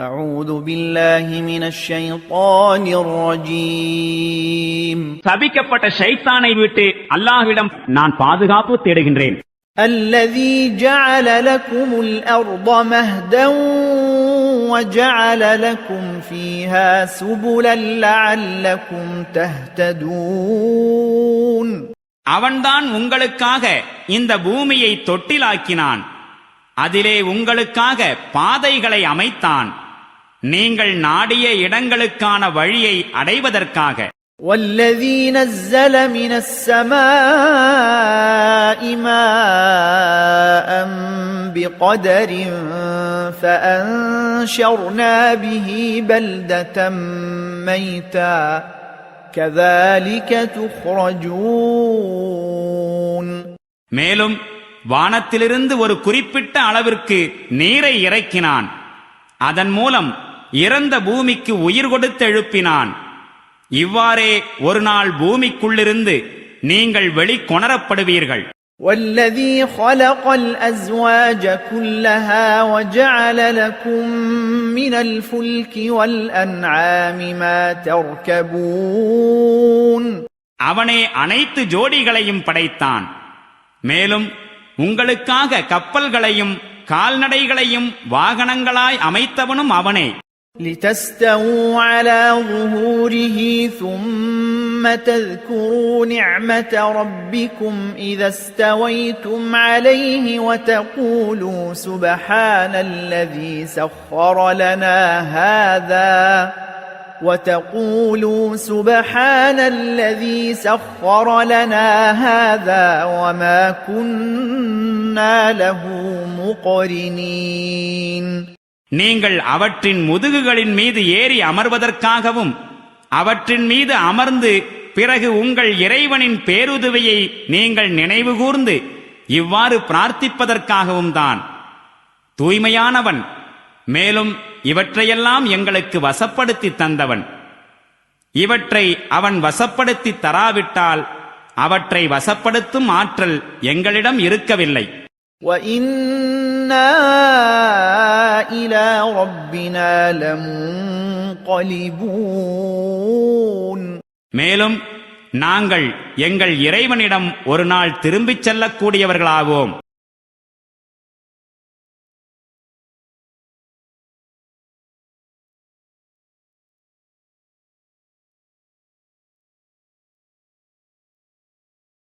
أعوذ بالله من الشيطان الرجيم சபிக்கப்பட்ட ஷைத்தானை விட்டு அல்லாஹ்விடம் நான் பாதுகாப்பு தேடுகின்றேன். الذي جعل لكم الأرض مهدا وجعل لكم فيها سبلا لعلكم تهتدون அவன்தான் உங்களுக்காக இந்த பூமியை தொட்டிலாக்கினான், அதிலே உங்களுக்காக பாதைகளை அமைத்தான், நீங்கள் நாடிய இடங்களுக்கான வழியை அடைவதற்காக. والذي نزل من السماء ماء بقدر فأنشرنا به بلدة ميتا كذلك تخرجون மேலும் வானத்திலிருந்து ஒரு குறிப்பிட்ட அளவிற்கு நீரை இறக்கினான், அதன் மூலம் இறந்த பூமிக்கு உயிர் கொடுத்து எழுப்பினான். இவ்வாறே ஒரு நாள் பூமிக்குள்ளிருந்து நீங்கள் வெளிக்கொணரப்படுவீர்கள். والذي خلق الأزواج كلها وجعل لكم من الفلك والأنعام ما تركبون அவனே அனைத்து ஜோடிகளையும் படைத்தான், மேலும் உங்களுக்காக கப்பல்களையும் கால்நடைகளையும் வாகனங்களாய் அமைத்தவனும் அவனே. لتستووا على ظهوره ثم تذكروا نعمة ربكم إذا استويتم عليه وتقولوا سبحان الذي سخر لنا هذا وما كنا له مقرنين நீங்கள் அவற்றின் முதுகுகளின் மீது ஏறி அமர்வதற்காகவும் அவற்றின் மீது அமர்ந்து பிறகு உங்கள் இறைவனின் பேருதவியை நீங்கள் நினைவுகூர்ந்து இவ்வாறு பிரார்த்திப்பதற்காகவும் தான். தூய்மையானவன், மேலும் இவற்றையெல்லாம் எங்களுக்கு வசப்படுத்தி தந்தவன். இவற்றை அவன் வசப்படுத்தி தராவிட்டால் அவற்றை வசப்படுத்தும் ஆற்றல் எங்களிடம் இருக்கவில்லை. وَإِنَّا إِلَى رَبِّنَا لَمُنقَلِبُونَ மேலும் நாங்கள் எங்கள் இறைவனிடம் ஒரு நாள் திரும்பிச் செல்லக்கூடியவர்களாவோம்.